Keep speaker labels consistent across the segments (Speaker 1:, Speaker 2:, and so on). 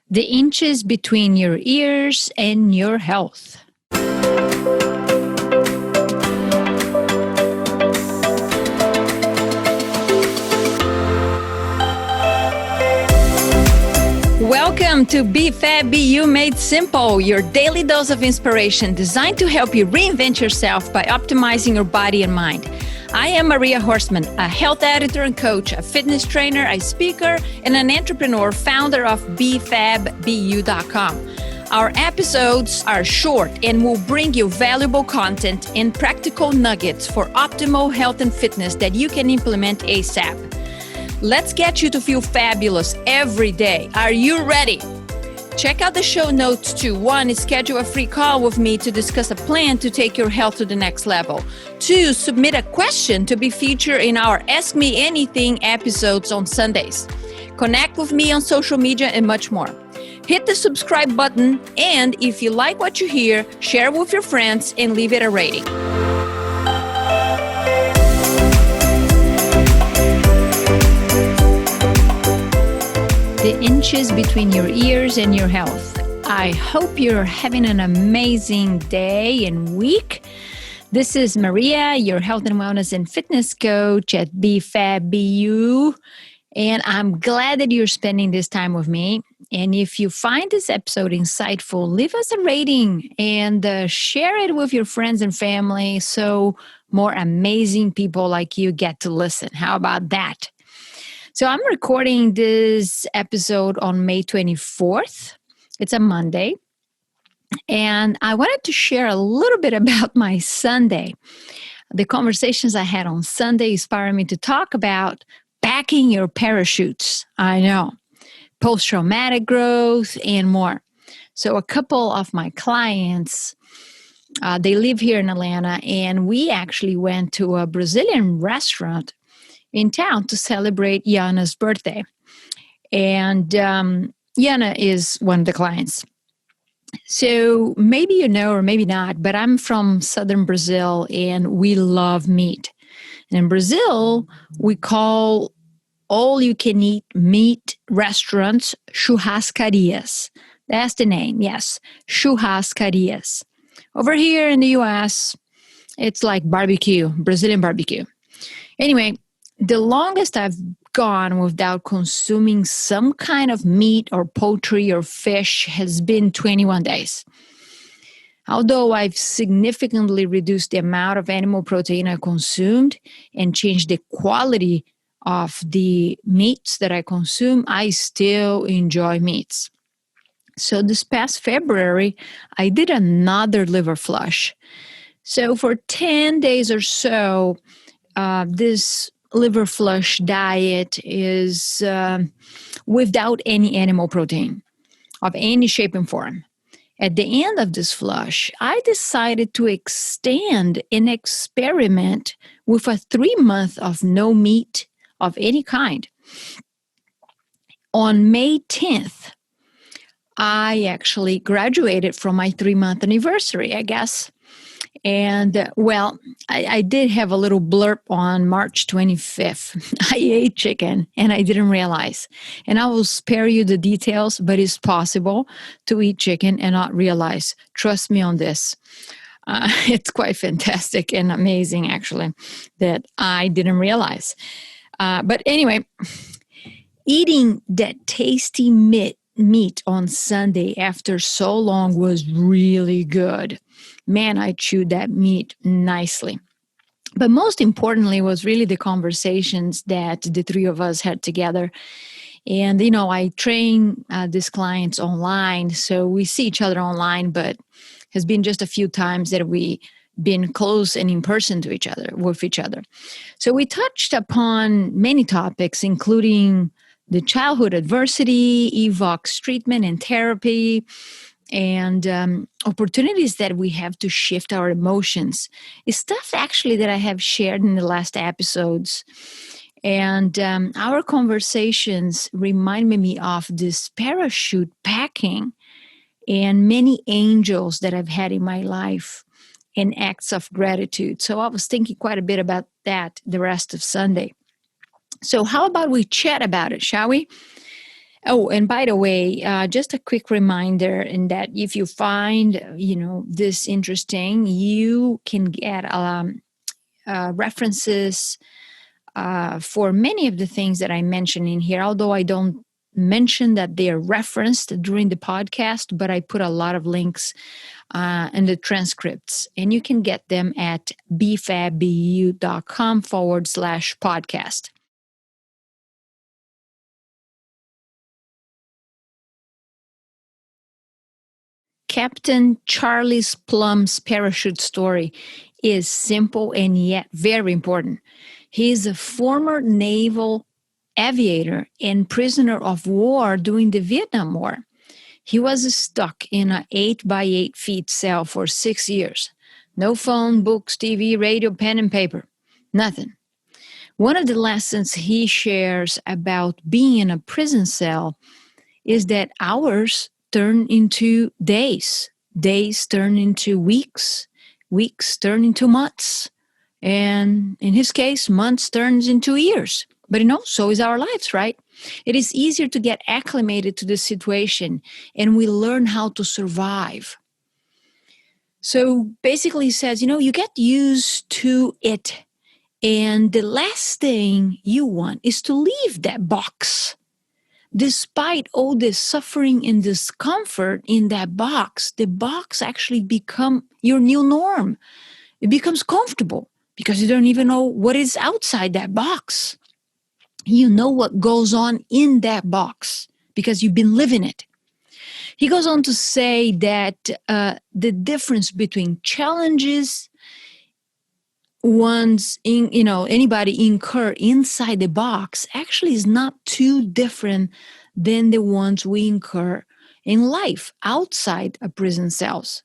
Speaker 1: The inches between your ears and your health. Welcome to Be Fab, Be You Made Simple, your daily dose of inspiration designed to help you reinvent yourself by optimizing your body and mind. I am Maria Horstman, a health editor and coach, a fitness trainer, a speaker, and an entrepreneur, founder of BeFabBU.com. Our episodes are short and will bring you valuable content and practical nuggets for optimal health and fitness that you can implement ASAP. Let's get you to feel fabulous every day. Are you ready? Check out the show notes to 1, schedule a free call with me to discuss a plan to take your health to the next level. 2, submit a question to be featured in our Ask Me Anything episodes on Sundays. Connect with me on social media and much more. Hit the subscribe button, and if you like what you hear, share with your friends and leave it a rating. The inches between your ears and your health. I hope you're having an amazing day and week. This is Maria, your health and wellness and fitness coach at Be Fab, Be You. And I'm glad that you're spending this time with me. And if you find this episode insightful, leave us a rating and share it with your friends and family so more amazing people like you get to listen. How about that? So I'm recording this episode on May 24th. It's a Monday. And I wanted to share a little bit about my Sunday. The conversations I had on Sunday inspired me to talk about packing your parachutes. I know. Post-traumatic growth and more. So a couple of my clients, they live here in Atlanta, and we actually went to a Brazilian restaurant in town to celebrate Yana's birthday. And Yana is one of the clients. So maybe you know or maybe not, but I'm from southern Brazil and we love meat. And in Brazil, we call all-you-can-eat meat restaurants churrascarias. That's the name, yes, churrascarias. Over here in the U.S., it's like barbecue, Brazilian barbecue. Anyway, the longest I've gone without consuming some kind of meat or poultry or fish has been 21 days. Although I've significantly reduced the amount of animal protein I consumed and changed the quality of the meats that I consume, I still enjoy meats. So this past February, I did another liver flush. So for 10 days or so, this liver flush diet is without any animal protein of any shape and form. At the end of this flush, I decided to extend an experiment with a 3-month of no meat of any kind. On May 10th, I actually graduated from my 3-month anniversary, I guess. And, well, I did have a little blurb on March 25th. I ate chicken and I didn't realize. And I will spare you the details, but it's possible to eat chicken and not realize. Trust me on this. It's quite fantastic and amazing, actually, that I didn't realize. But anyway, eating that tasty meat on Sunday after so long was really good. Man, I chewed that meat nicely. But most importantly was really the conversations that the three of us had together. And, you know, I train these clients online, so we see each other online, but has been just a few times that we been close and in person to each other, with each other. So we touched upon many topics, including the childhood adversity, EVOX treatment and therapy, and opportunities that we have to shift our emotions. It's stuff actually that I have shared in the last episodes. And our conversations reminded me of this parachute packing and many angels that I've had in my life and acts of gratitude. So I was thinking quite a bit about that the rest of Sunday. So how about we chat about it, shall we? Oh, and by the way, just a quick reminder in that if you find, this interesting, you can get references for many of the things that I mentioned in here, although I don't mention that they are referenced during the podcast, but I put a lot of links in the transcripts, and you can get them at bfabbu.com/podcast. Captain Charles Plumb's parachute story is simple and yet very important. He is a former naval aviator and prisoner of war during the Vietnam War. He was stuck in an 8 by 8 feet cell for 6 years. No phone, books, TV, radio, pen, and paper. Nothing. One of the lessons he shares about being in a prison cell is that hours turn into days. Days turn into weeks. Weeks turn into months. And in his case, months turns into years. But so is our lives, right? It is easier to get acclimated to the situation, and we learn how to survive. So basically he says, you get used to it. And the last thing you want is to leave that box. Despite all this suffering and discomfort in that box, the box actually becomes your new norm. It becomes comfortable because you don't even know what is outside that box. You know what goes on in that box because you've been living it. He goes on to say that the difference between challenges anybody incur inside the box actually is not too different than the ones we incur in life outside of prison cells.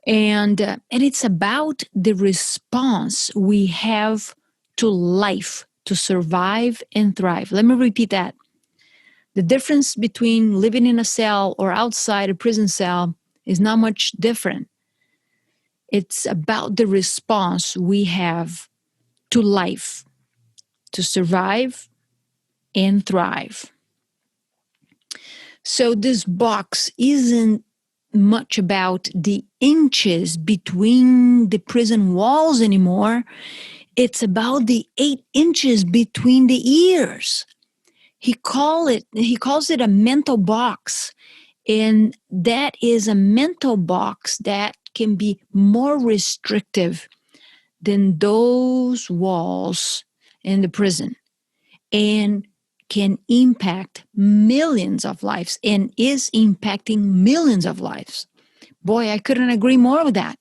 Speaker 1: And it's about the response we have to life to survive and thrive. Let me repeat that. The difference between living in a cell or outside a prison cell is not much different. It's about the response we have to life, to survive and thrive. So this box isn't much about the inches between the prison walls anymore. It's about the 8 inches between the ears. He calls it a mental box. And that is a mental box that can be more restrictive than those walls in the prison and can impact millions of lives and is impacting millions of lives. Boy, I couldn't agree more with that.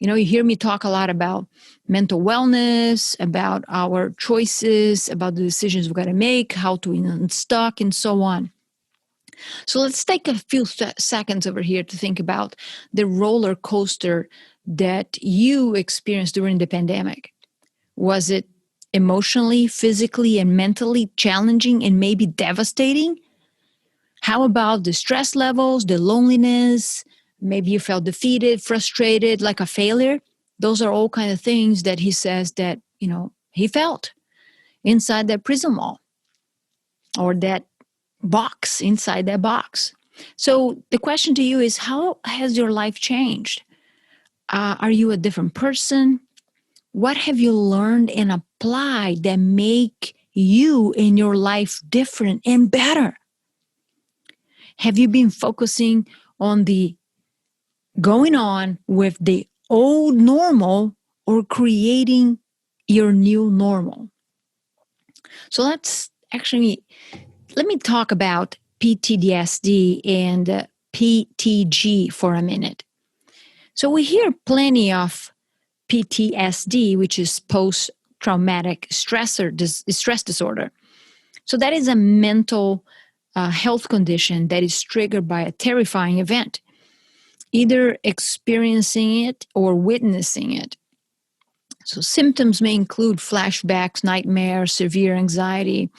Speaker 1: You hear me talk a lot about mental wellness, about our choices, about the decisions we've got to make, how to unstuck, and so on. So let's take a few seconds over here to think about the roller coaster that you experienced during the pandemic. Was it emotionally, physically, and mentally challenging and maybe devastating? How about the stress levels, the loneliness? Maybe you felt defeated, frustrated, like a failure. Those are all kind of things that he says that, he felt inside that prison wall or that box, inside that box. So the question to you is, how has your life changed? Are you a different person? What have you learned and applied that make you in your life different and better? Have you been focusing on the going on with the old normal or creating your new normal? So let me talk about PTSD and PTG for a minute. So we hear plenty of PTSD, which is post-traumatic stress disorder. So that is a mental health condition that is triggered by a terrifying event, either experiencing it or witnessing it. So symptoms may include flashbacks, nightmares, severe anxiety,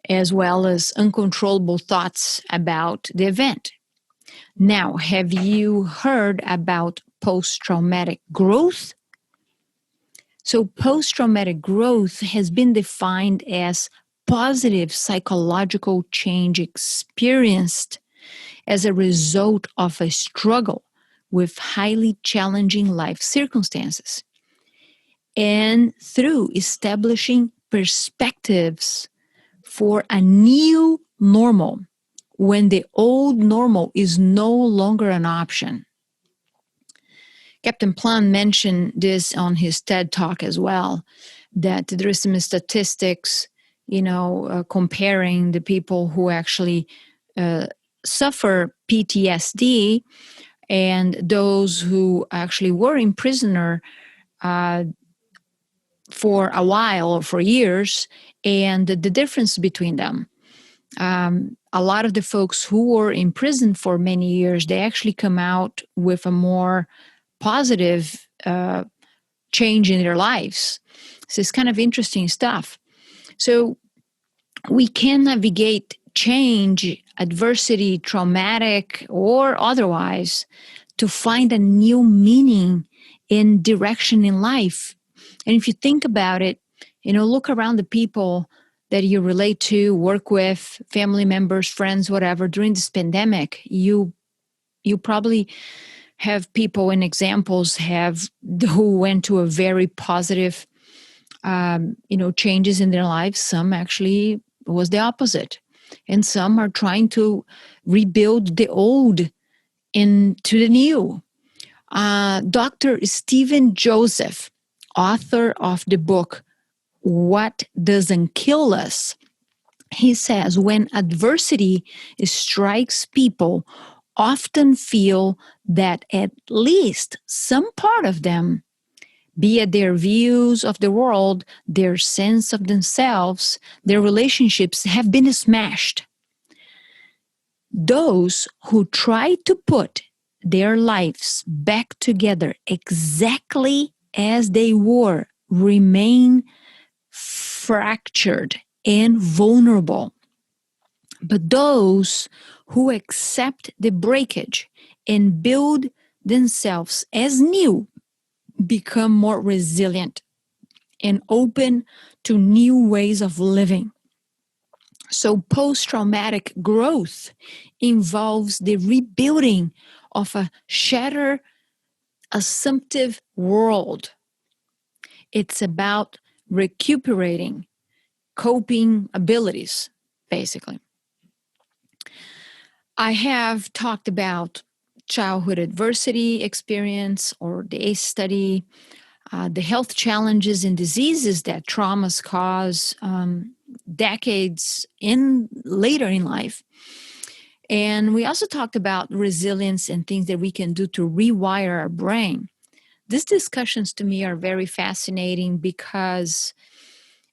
Speaker 1: as well as uncontrollable thoughts about the event. Now, have you heard about post-traumatic growth? So post-traumatic growth has been defined as positive psychological change experienced as a result of a struggle with highly challenging life circumstances, and through establishing perspectives for a new normal when the old normal is no longer an option. Captain Plumb mentioned this on his TED Talk as well, that there is some statistics, comparing the people who actually suffer PTSD and those who actually were in prisoner for a while or for years, and the difference between them. A lot of the folks who were in prison for many years, they actually come out with a more positive change in their lives. So it's kind of interesting stuff. So we can navigate change, adversity, traumatic or otherwise, to find a new meaning and direction in life. And if you think about it, look around the people that you relate to, work with, family members, friends, whatever, during this pandemic, you probably have people and examples who went to a very positive, changes in their lives. Some actually was the opposite. And some are trying to rebuild the old into the new. Dr. Stephen Joseph, author of the book, What Doesn't Kill Us, he says, when adversity strikes, people often feel that at least some part of them, be it their views of the world, their sense of themselves, their relationships, have been smashed. Those who try to put their lives back together exactly as they were remain fractured and vulnerable. But those who accept the breakage and build themselves as new become more resilient and open to new ways of living. So post-traumatic growth involves the rebuilding of a shattered, assumptive world. It's about recuperating coping abilities, basically. I have talked about childhood adversity experience or the ACE study, the health challenges and diseases that traumas cause decades later in life. And we also talked about resilience and things that we can do to rewire our brain. These discussions to me are very fascinating because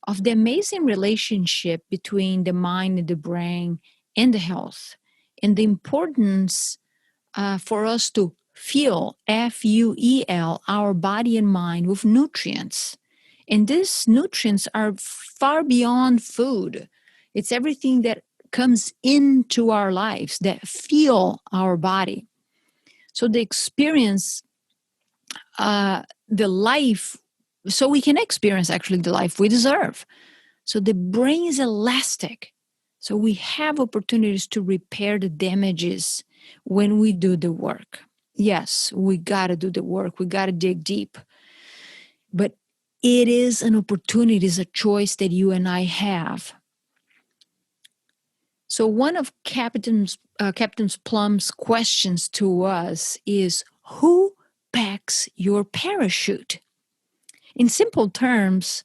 Speaker 1: of the amazing relationship between the mind and the brain and the health, and the importance for us to fuel, F-U-E-L, our body and mind with nutrients. And these nutrients are far beyond food. It's everything that comes into our lives that fuel our body. So the experience, the life, so we can experience actually the life we deserve. So the brain is elastic. So we have opportunities to repair the damages when we do the work. Yes, we got to do the work. We got to dig deep. But it is an opportunity, it is a choice that you and I have. So one of Captain Plumb's questions to us is, who packs your parachute? In simple terms,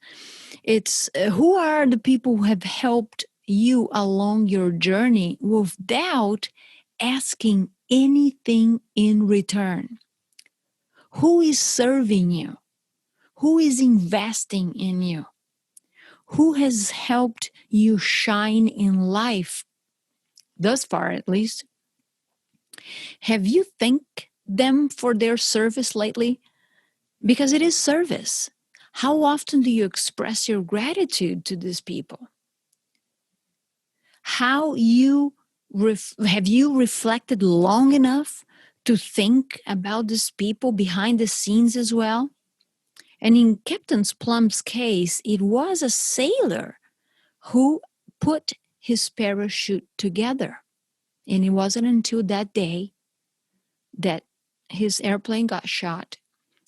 Speaker 1: it's who are the people who have helped you along your journey without asking anything in return? Who is serving you? Who is investing in you? Who has helped you shine in life, thus far at least? Have you thanked them for their service lately? Because it is service. How often do you express your gratitude to these people? Have you reflected long enough to think about these people behind the scenes as well? And in Captain Plumb's case, it was a sailor who put his parachute together. And it wasn't until that day that his airplane got shot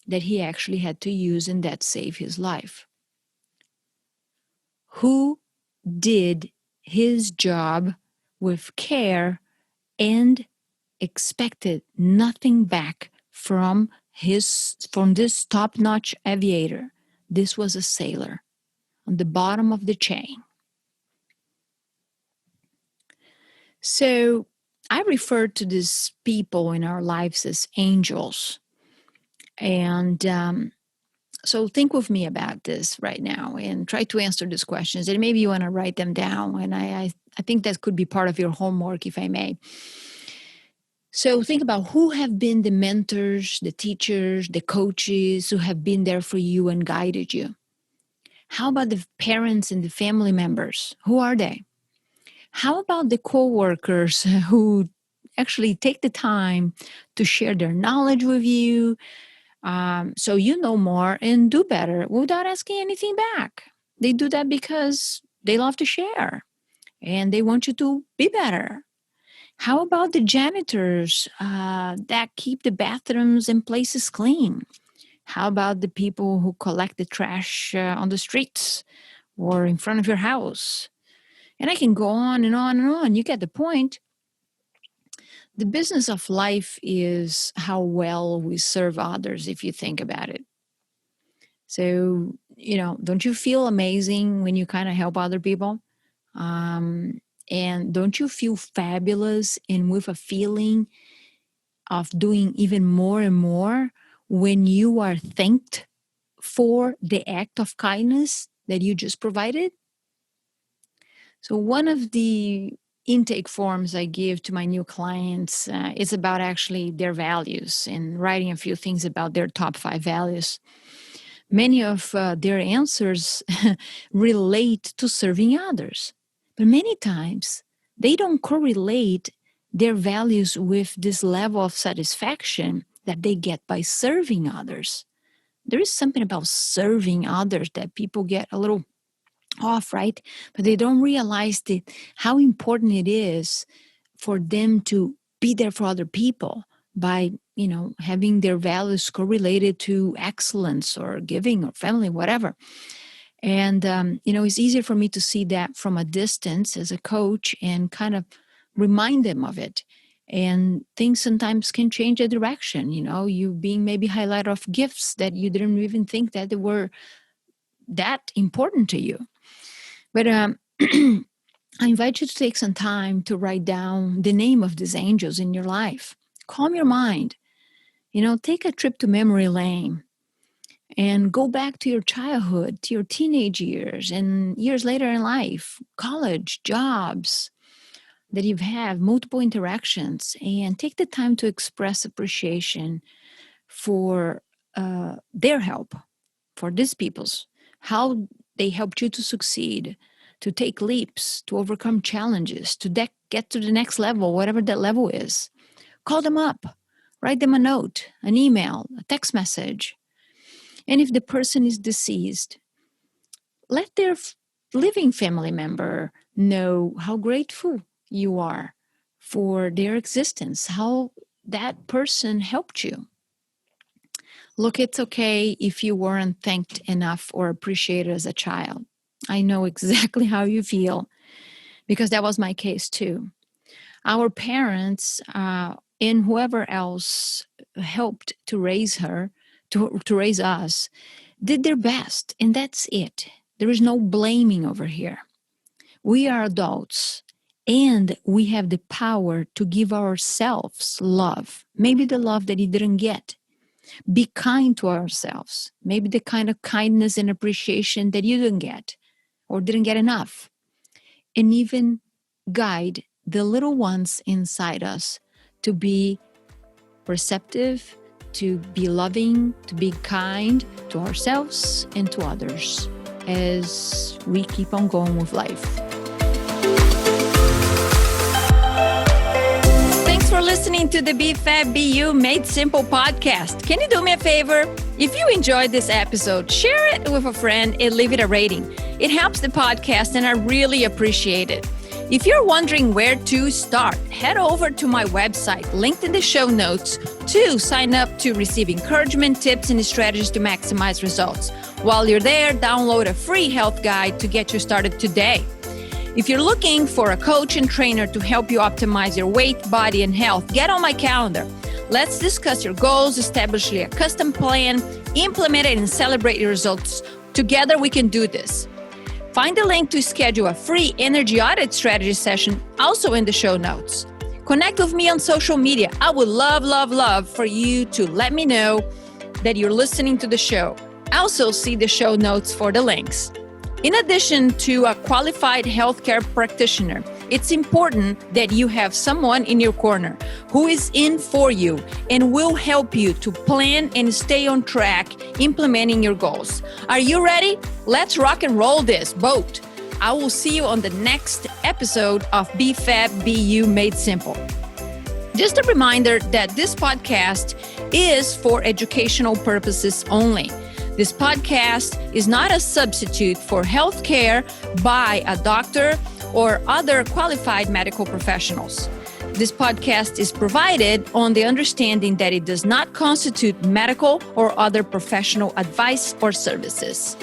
Speaker 1: that he actually had to use, and that saved his life. Who did his job with care and expected nothing back from this top-notch aviator? This was a sailor on the bottom of the chain. So I refer to these people in our lives as angels. And so think with me about this right now and try to answer these questions. And maybe you want to write them down. And I think that could be part of your homework, if I may. So think about who have been the mentors, the teachers, the coaches who have been there for you and guided you. How about the parents and the family members? Who are they? How about the coworkers who actually take the time to share their knowledge with you, so you know more and do better without asking anything back? They do that because they love to share and they want you to be better. How about the janitors that keep the bathrooms and places clean? How about the people who collect the trash on the streets or in front of your house? And I can go on and on and on. You get the point. The business of life is how well we serve others, if you think about it. So, don't you feel amazing when you kind of help other people? And don't you feel fabulous and with a feeling of doing even more and more when you are thanked for the act of kindness that you just provided? So one of the intake forms I give to my new clients is about actually their values and writing a few things about their top 5 values. Many of their answers relate to serving others, but many times they don't correlate their values with this level of satisfaction that they get by serving others. There is something about serving others that people get a little off, right? But they don't realize how important it is for them to be there for other people by, having their values correlated to excellence or giving or family, whatever. And, it's easier for me to see that from a distance as a coach and kind of remind them of it. And things sometimes can change the direction, you being maybe highlighted of gifts that you didn't even think that they were that important to you. But I invite you to take some time to write down the name of these angels in your life. Calm your mind. Take a trip to memory lane and go back to your childhood, to your teenage years, and years later in life, college, jobs that you've had, multiple interactions, and take the time to express appreciation for their help, for these people's, how they helped you to succeed, to take leaps, to overcome challenges, to get to the next level, whatever that level is. Call them up, write them a note, an email, a text message. And if the person is deceased, let their living family member know how grateful you are for their existence, how that person helped you. Look, it's okay if you weren't thanked enough or appreciated as a child. I know exactly how you feel because that was my case too. Our parents and whoever else helped to raise her, to raise us, did their best, and that's it. There is no blaming over here. We are adults, and we have the power to give ourselves love, maybe the love that you didn't get. Be kind to ourselves, maybe the kind of kindness and appreciation that you didn't get or didn't get enough. And even guide the little ones inside us to be receptive, to be loving, to be kind to ourselves and to others as we keep on going with life. Thanks for listening. listening to the Be Fab, Be You Made Simple podcast. Can you do me a favor? If you enjoyed this episode, share it with a friend and leave it a rating. It helps the podcast and I really appreciate it. If you're wondering where to start, head over to my website, linked in the show notes, to sign up to receive encouragement, tips, and strategies to maximize results. While you're there, download a free health guide to get you started today. If you're looking for a coach and trainer to help you optimize your weight, body, and health, get on my calendar. Let's discuss your goals, establish a custom plan, implement it, and celebrate your results. Together, we can do this. Find the link to schedule a free energy audit strategy session also in the show notes. Connect with me on social media. I would love for you to let me know that you're listening to the show. Also, see the show notes for the links. In addition to a qualified healthcare practitioner, it's important that you have someone in your corner who is in for you and will help you to plan and stay on track implementing your goals. Are you ready? Let's rock and roll this boat. I will see you on the next episode of Be Fab, Be You Made Simple. Just a reminder that this podcast is for educational purposes only. This podcast is not a substitute for health care by a doctor or other qualified medical professionals. This podcast is provided on the understanding that it does not constitute medical or other professional advice or services.